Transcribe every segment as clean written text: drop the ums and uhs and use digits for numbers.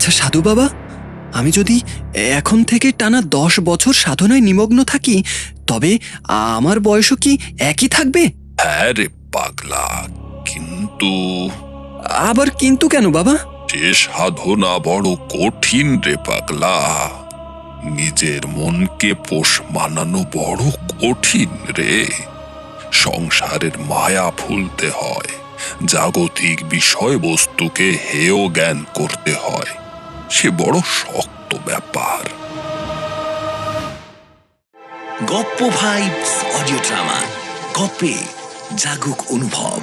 আচ্ছা সাধু বাবা, আমি যদি এখন থেকে টানা 10 বছর সাধনায় নিমগ্ন থাকি, তবে আমার বয়সও কি একই থাকবে? হ্যাঁ রে পাগলা, কিন্তু আবার কিন্তু কেন বাবা? যে সাধনা বড় কঠিন রে পাগলা। নিজের মনকে পোষ মানানো বড় কঠিন রে। সংসারের মায়া ভুলতে হয়, জাগতিক বিষয়বস্তুকে হেয় জ্ঞান করতে হয়। সে বড় শক্ত ব্যাপার। গপ্প ভাইবস অডিও ড্রামা, গপ্পে জাগুক অনুভব।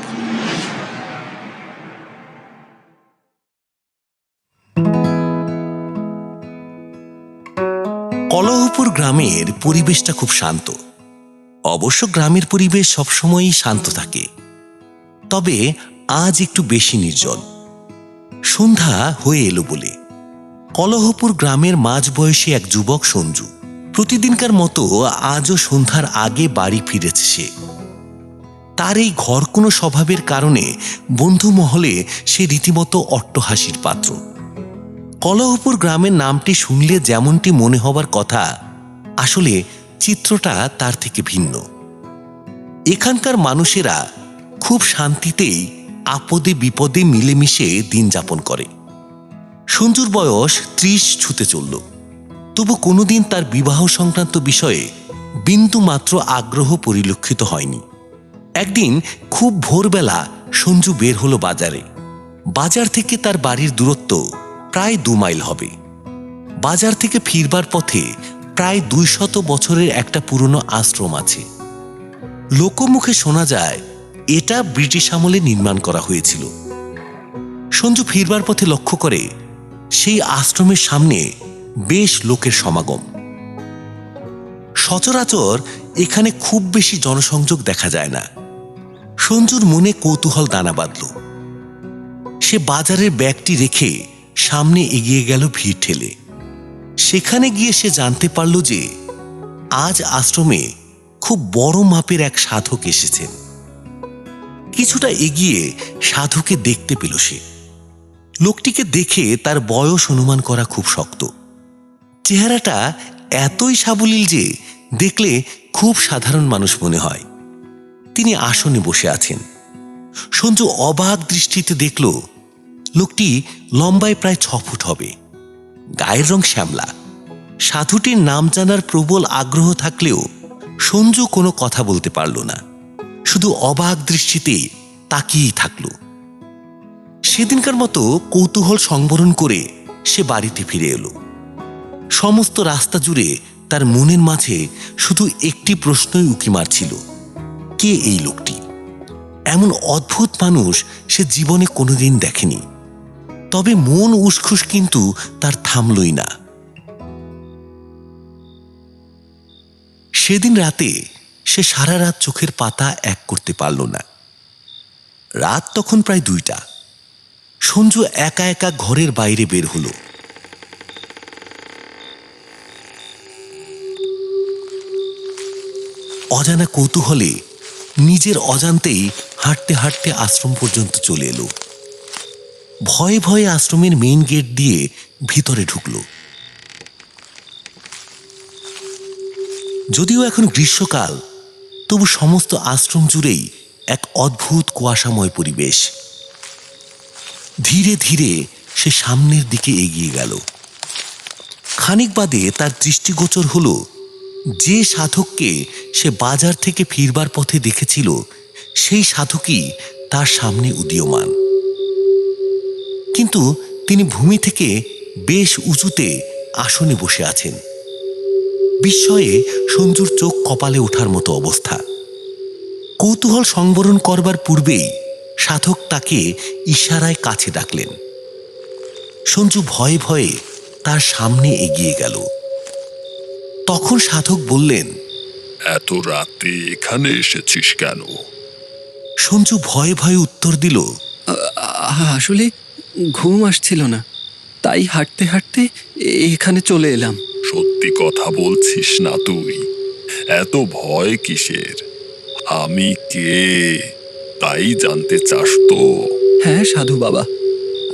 কলহপুর গ্রামের পরিবেশটা খুব শান্ত। অবশ্য গ্রামের পরিবেশ সবসময়ই শান্ত থাকে, তবে আজ একটু বেশি নির্জন। সন্ধ্যা হয়ে এলো বলে কলহপুর গ্রামের মাঝবয়সী এক যুবক সঞ্জু প্রতিদিনকার মতো আজও সন্ধ্যার আগে বাড়ি ফিরেছে সে। তার এই ঘর কোনো স্বভাবের কারণে বন্ধু মহলে সে রীতিমতো অট্টহাসির পাত্র। কলহপুর গ্রামের নামটি শুনলে যেমনটি মনে হবার কথা, আসলে চিত্রটা তার থেকে ভিন্ন। এখানকার মানুষেরা খুব শান্তিতেই আপদে বিপদে মিলেমিশে দিন যাপন করে। সঞ্জুর বয়স 30 ছুঁতে চলল, তবু কোনোদিন তার বিবাহ সংক্রান্ত বিষয়ে বিন্দু মাত্র আগ্রহ পরিলক্ষিত হয়নি। একদিন খুব ভোরবেলা সঞ্জু বের হলো বাজারে। বাজার থেকে তার বাড়ির দূরত্ব প্রায় 2 মাইল হবে। বাজার থেকে ফিরবার পথে প্রায় 200 বছরের একটা পুরনো আশ্রম আছে। লোকমুখে শোনা যায় এটা ব্রিটিশ আমলে নির্মাণ করা হয়েছিল। সঞ্জু ফিরবার পথে লক্ষ্য করে সেই আশ্রমের সামনে বেশ লোকের সমাগম। সচরাচর এখানে খুব বেশি জনসংযোগ দেখা যায় না। সঞ্জুর মনে কৌতূহল দানা বাঁধল। সে বাজারের ব্যাগটি রেখে সামনে এগিয়ে গেল ভিড় ঠেলে। সেখানে গিয়ে সে জানতে পারল যে আজ আশ্রমে খুব বড় মাপের এক সাধক এসেছেন। কিছুটা এগিয়ে সাধুকে দেখতে পেল সে। লোকটিকে দেখে তার বয়স অনুমান করা খুব শক্ত। চেহারাটা এতই সাবলীল যে দেখলে খুব সাধারণ মানুষ মনে হয়। তিনি আসনে বসে আছেন। সঞ্জু অবাক দৃষ্টিতে দেখল লোকটি লম্বায় প্রায় 6 ফুট হবে, গায়ের রং শ্যামলা। সাধুটির নাম জানার প্রবল আগ্রহ থাকলেও সঞ্জু কোনো কথা বলতে পারল না, শুধু অবাক দৃষ্টিতে তাকিয়েই থাকল। সেদিনকার মতো কৌতূহল সংবরণ করে সে বাড়িতে ফিরে এলো। সমস্ত রাস্তা জুড়ে তার মনের মাঝে শুধু একটি প্রশ্নই উকি মারছিল, কে এই লোকটি? এমন অদ্ভুত মানুষ সে জীবনে কোনোদিন দেখেনি। তবে মন উসখুস কিন্তু তার থামলই না। সেদিন রাতে সে সারা রাত চোখের পাতা এক করতে পারল না। রাত তখন প্রায় 2টা। সঞ্জু একা একা ঘরের বাইরে বের হলো। অজানা কৌতূহলে নিজের অজান্তেই হাঁটতে হাঁটতে আশ্রম পর্যন্ত চলে এলো। ভয়ে ভয়ে আশ্রমের মেইন গেট দিয়ে ভিতরে ঢুকল। যদিও এখন গ্রীষ্মকাল, তবু সমস্ত আশ্রম জুড়েই এক অদ্ভুত কুয়াশাময় পরিবেশ। ধীরে ধীরে সে সামনের দিকে এগিয়ে গেল। খানিক বাদে তার দৃষ্টিগোচর হলো যে সাধককে সে বাজার থেকে ফিরবার পথে দেখেছিল, সেই সাধকই তার সামনে উদীয়মান। কিন্তু তিনি ভূমি থেকে বেশ উঁচুতে আসনে বসে আছেন। বিস্ময়ে সঞ্জুর চোখ কপালে ওঠার মতো অবস্থা। কৌতূহল সংবরণ করবার পূর্বেই সাধক তাকে ইশারায় কাছে ডাকলেন। সঞ্জু ভয়ে ভয়ে তার সামনে এগিয়ে গেল। তখন সাধক বললেন, এত রাতে এখানে এসেছিস কেন? সঞ্জু ভয়ে ভয়ে উত্তর দিল, আসলে ঘুম আসছিল না, তাই হাঁটতে হাঁটতে এখানে চলে এলাম। সত্যি কথা বলছিস না তুই? এত ভয় কিসের? আমি কে তাই জানতে চাস তো? হ্যাঁ সাধু বাবা,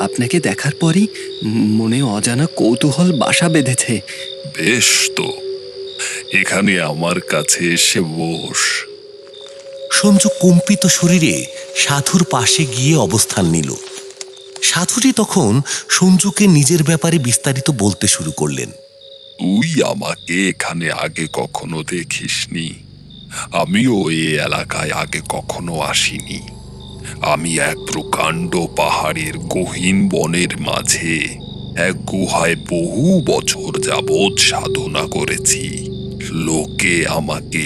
আপনাকে দেখার পরই মনে অজানা কৌতূহল বাসা বেঁধেছে। বেশ তো, এখানে আমার কাছে এসে বস। সঞ্জু কম্পিত শরীরে সাধুর পাশে গিয়ে অবস্থান নিল। সাধুটি তখন সঞ্জুকে নিজের ব্যাপারে বিস্তারিত বলতে শুরু করলেন। তুই আমাকে এখানে আগে কখনো দেখিসনি, আমিও এই এলাকায় আগে কখনো আসিনি। আমি এক প্রকাণ্ড পাহাড়ের গহীন বনের মাঝে এক গুহায় বহু বছর যাবৎ সাধনা করেছি। লোকে আমাকে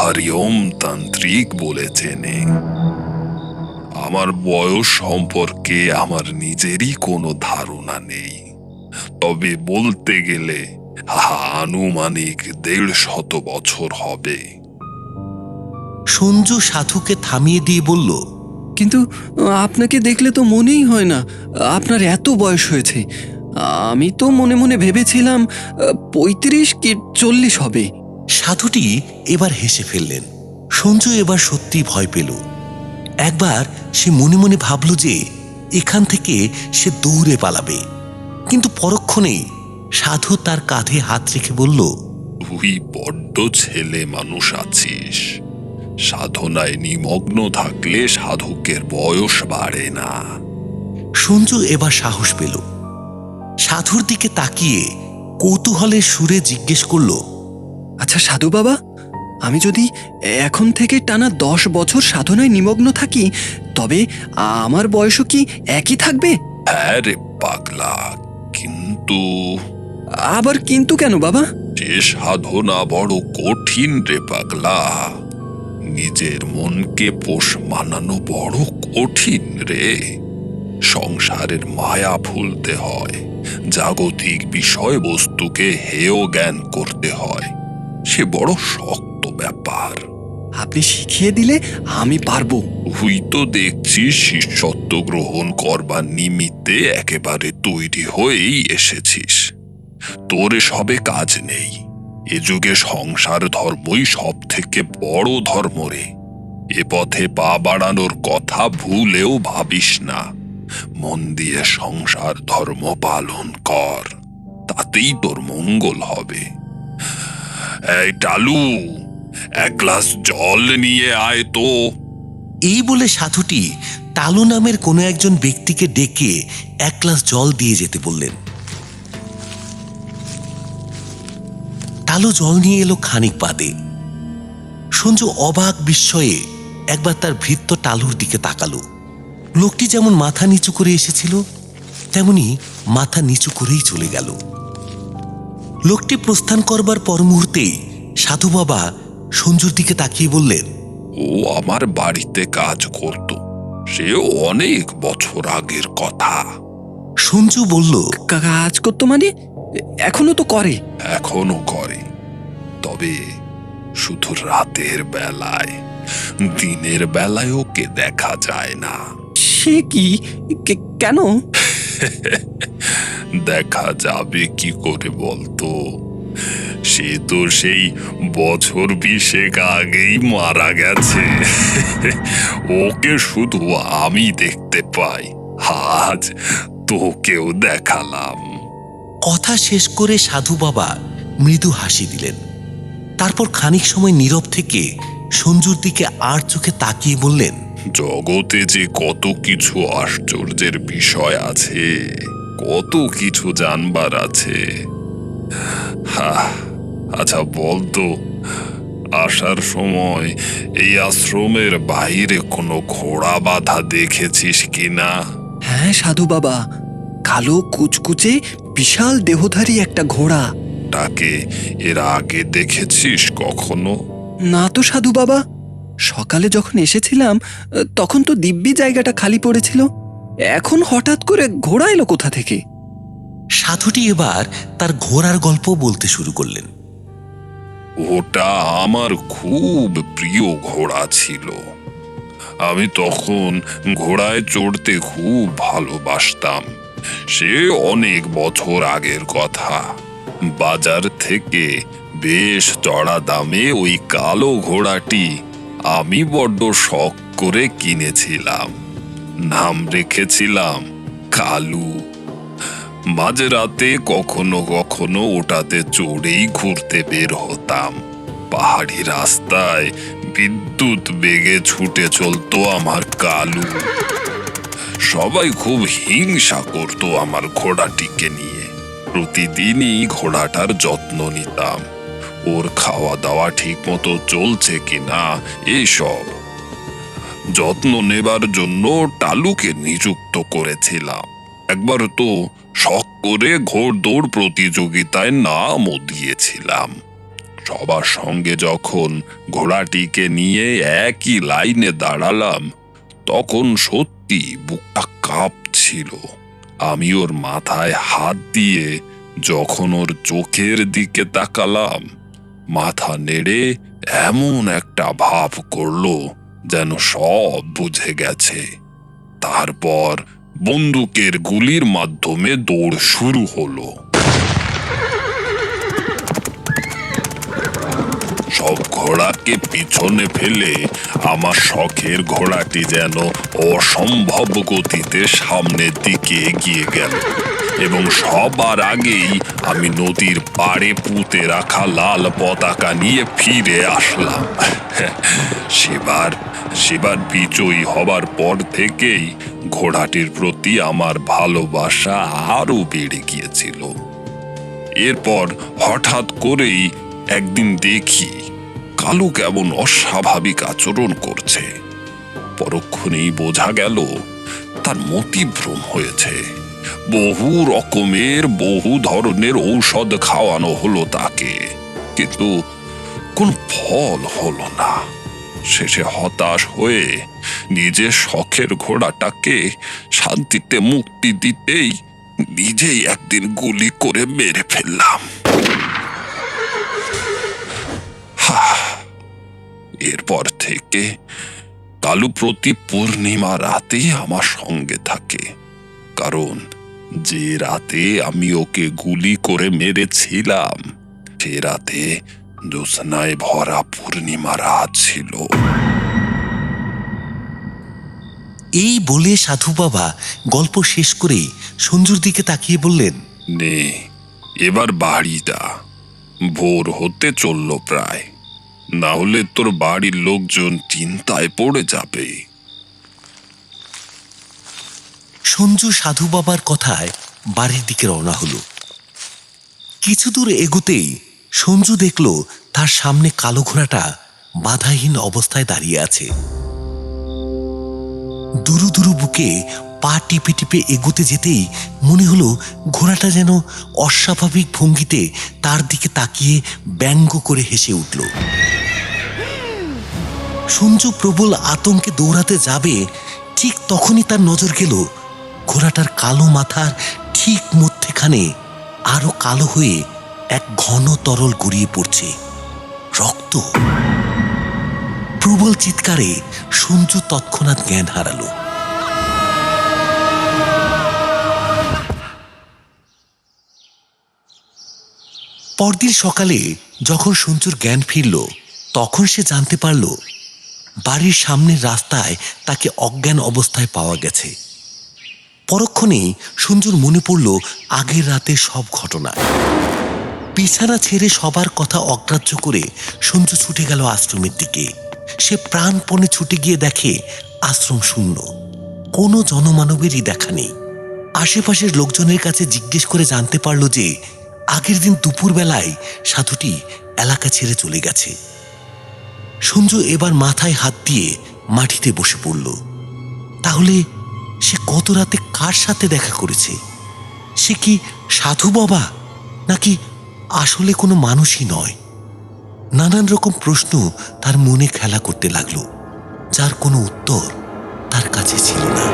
হরিওম তান্ত্রিক বলে চেনে। আমার বয়স সম্পর্কে আমার নিজেরই কোনো ধারণা নেই, তবে বলতে গেলে আনুমানিক 150 বছর হবে। সঞ্জু সাধুকে থামিয়ে দিয়ে বলল, কিন্তু আপনাকে দেখলে তো মনেই হয় না আপনার এত বয়স হয়েছে। আমি তো মনে মনে ভেবেছিলাম 35 কি 40 হবে। সাধুটি এবার হেসে ফেললেন। সঞ্জু এবার সত্যি ভয় পেল। একবার সে মনে মনে ভাবল যে এখান থেকে সে দৌড়ে পালাবে, কিন্তু পরক্ষণেই সাধু তার কাঁধে হাত রেখে বলল, তুই বড্ড ছেলে মানুষ আছিস। সাধনায় নিমগ্ন থাকলে সাধকের বয়স বাড়ে না। সঞ্জু এবার সাহস পেল। সাধুর দিকে তাকিয়ে কৌতূহলের সুরে জিজ্ঞেস করল, আচ্ছা সাধু বাবা, আমি যদি এখন থেকে টানা 10 বছর সাধনায় নিমগ্ন থাকি, তবে আমার বয়সও কি একই থাকবে? হ্যাঁ রে পাগলা, কিন্তু আবার কিন্তু কেন বাবা? যে সাধনা বড় কঠিন রে পাগলা। নিজের মনকে পোষ মানানো বড় কঠিন রে। সংসারের মায়া ভুলতে হয়, জাগতিক বিষয়বস্তুকে হেয় জ্ঞান করতে হয়। সে বড় শক্ত ব্যাপার। আপনি শিখিয়ে দিলে আমি পারবো। তুই তো দেখছিস শিষ্যত্ব গ্রহণ করবার নিমিত্তে একেবারে তৈরি হয়েই এসেছিস। তোর সবে কাজ নেই। এ যুগে সংসার ধর্মই সব থেকে বড় ধর্ম রে। এ পথে পা বাড়ানোর কথা ভুলেও ভাবিস না। মন দিয়ে সংসার ধর্ম পালন কর, তাতেই তোর মঙ্গল হবে। এই টালু, এক গ্লাস জল নিয়ে আয় তো। এই বলে সাধুটি টালু নামের কোনো একজন ব্যক্তিকে ডেকে 1 গ্লাস জল দিয়ে যেতে বললেন। টালু জল নিয়ে এলো খানিক বাদে। সঞ্জু অবাক বিস্ময়ে একবার তার ভৃত্য টালুর দিকে তাকালো। লোকটি যেমন মাথা নিচু করে এসেছিল, তেমনি মাথা নিচু করেই চলে গেল। লোকটি প্রস্থান করবার পর মুহূর্তেই সাধু বাবা সঞ্জুর দিকে তাকিয়ে বললেন, ও আমার বাড়িতে কাজ করত, সে অনেক বছর আগের কথা। সঞ্জু বলল, কাজ করতো মানে? এখনো তো করে? এখনো করে, তবে শুধু রাতের বেলায়। দিনের বেলায় ওকে দেখা যায় না। সে কি? কেন? দেখা যাবে কি করে বলতো? সে তো সেই বছর 20 আগেই মারা গেছে। ওকে শুধু আমি দেখতে পাই। আজ তোকেও দেখালাম। কথা শেষ করে সাধু বাবা মৃদু হাসি দিলেন। তারপর খানিক সময় নীরব থেকে সঞ্জুর দিকে আর চোখে তাকিয়ে বললেন, জগতে যে কত কিছু আশ্চর্যের বিষয় আছে, কত কিছু জানবার আছে। আচ্ছা বলতো, আসার সময় এই আশ্রমের বাইরে কোনো ঘোড়া বাঁধা দেখেছিস কিনা? হ্যাঁ সাধু বাবা, কালো কুচকুচে বিশাল দেহধারী একটা ঘোড়া। তাকে এর আগে দেখেছিস কখনো? না তো সাধু বাবা, সকালে যখন এসেছিলাম তখন তো দিব্যি জায়গাটা খালি পড়েছিল। এখন হঠাৎ করে ঘোড়া এলো কোথা থেকে? সাধুটি এবার তার ঘোড়ার গল্প বলতে শুরু করলেন। ওটা আমার খুব প্রিয় ঘোড়া ছিল। আমি তখন ঘোড়ায় চড়তে খুব ভালোবাসতাম। সে অনেক বছর আগের কথা। বাজার থেকে বেশ চড়া দামে ওই কালো ঘোড়াটি আমি বড্ড শখ করে কিনেছিলাম। নাম রেখেছিলাম কালু। মাঝে রাতে কখনো কখনো ওটাতে চড়েই ঘুরতে বের হতাম। পাহাড়ি রাস্তায় বিদ্যুৎ বেগে ছুটে চলতো আমার কালু। সবাই খুব হিংসা করত আমার ঘোড়াটিকে নিয়ে। প্রতিদিনই ঘোড়াটার যত্ন নিতাম, ওর খাওয়া দাওয়া ঠিক মতো চলছে কিনা এইসব যত্ন নেবার জন্য টালুকে নিযুক্ত করেছিলাম। একবার তো শখ করে ঘোড়দৌড় প্রতিযোগিতায় নামও দিয়েছিলাম। সবার সঙ্গে যখন ঘোড়াটিকে নিয়ে একই লাইনে দাঁড়ালাম, তখন সত্যি বুকটা কাঁপছিল। আমি ওর মাথায় হাত দিয়ে যখন ওর চোখের দিকে তাকালাম, মাথা নেড়ে এমন একটা ভাব করলো যেন সব বুঝে গেছে। তারপর বন্দুকের গুলির মাধ্যমে দৌড় শুরু হলো। সব ঘোড়াকে পিছনে ফেলে আমার শখের ঘোড়াটি যেন অসম্ভব গতিতে সামনের দিকে এগিয়ে গেল, এবং সবার আগেই আমি নদীর পাড়ে পুঁতে রাখা লাল পতাকা নিয়ে ফিরে আসলাম। সেবার বিজয়ী হবার পর থেকেই ঘোড়াটির প্রতি আমার ভালোবাসা আরো বেড়ে গিয়েছিল। এরপর হঠাৎ করেই একদিন দেখি কালু কেমন অস্বাভাবিক আচরণ করছে। পরক্ষণেই বোঝা গেল তার মতিভ্রম হয়েছে। বহু ধরনের ঔষধ খাওয়ানো হলো তাকে, কিন্তু কোন ফল হলো না। শেষে হতাশ হয়ে নিজের শখের ঘোড়াটাকে শান্তিতে মুক্তি দিতেই নিজেই একদিন গুলি করে মেরে ফেললাম। এরপর থেকে কালু প্রতি পূর্ণিমা রাতেই আমার সঙ্গে থাকে, কারণ যে রাতে আমি ওকে গুলি করে মেরেছিলাম সে রাতে জ্যোৎস্নায় ভরা পূর্ণিমা রাত ছিল। এই বলে সাধু বাবা গল্প শেষ করে সঞ্জুর দিকে তাকিয়ে বললেন, নে, এবার বাড়ি যা, ভোর হতে চলল প্রায়, না হলে তোর বাড়ির লোকজন চিন্তায় পড়ে যাবে। সঞ্জু সাধু বাবার কথায় বাড়ির দিকে রওনা হলো। কিছু দূর এগোতেই সঞ্জু দেখল তার সামনে কালো ঘোড়াটা বাধাহীন অবস্থায় দাঁড়িয়ে আছে। দুরু দুরু বুকে পা টিপে টিপে এগোতে যেতেই মনে হলো ঘোড়াটা যেন অস্বাভাবিক ভঙ্গিতে তার দিকে তাকিয়ে ব্যঙ্গ করে হেসে উঠল। সঞ্জু প্রবল আতঙ্কে দৌড়াতে যাবে, ঠিক তখনই তার নজর গেল ঘোড়াটার কালো মাথার ঠিক মধ্যেখানে আরো কালো হয়ে এক ঘন তরল গড়িয়ে পড়ছে, রক্ত। প্রবল চিৎকারে সঞ্জু তৎক্ষণাৎ জ্ঞান হারালো। পরদিন সকালে যখন সঞ্জুর জ্ঞান ফিরল, তখন সে জানতে পারল বাড়ির সামনের রাস্তায় তাকে অজ্ঞান অবস্থায় পাওয়া গেছে। পরক্ষণেই সঞ্জুর মনে পড়ল আগের রাতে সব ঘটনা। বিছানা ছেড়ে সবার কথা অগ্রাহ্য করে সঞ্জু ছুটে গেল আশ্রমের দিকে। সে প্রাণপণে ছুটে গিয়ে দেখে আশ্রম শূন্য, কোনো জনমানবেরই দেখা নেই। আশেপাশের লোকজনের কাছে জিজ্ঞেস করে জানতে পারল যে আগের দিন দুপুর বেলায় সাধুটি এলাকা ছেড়ে চলে গেছে। সঞ্জু এবার মাথায় হাত দিয়ে মাটিতে বসে পড়ল। তাহলে সে গত রাতে কার সাথে দেখা করেছে? সে কি সাধু বাবা, নাকি আসলে কোনো মানুষই নয়? নানান রকম প্রশ্ন তার মনে খেলা করতে লাগলো, যার কোনো উত্তর তার কাছে ছিল না।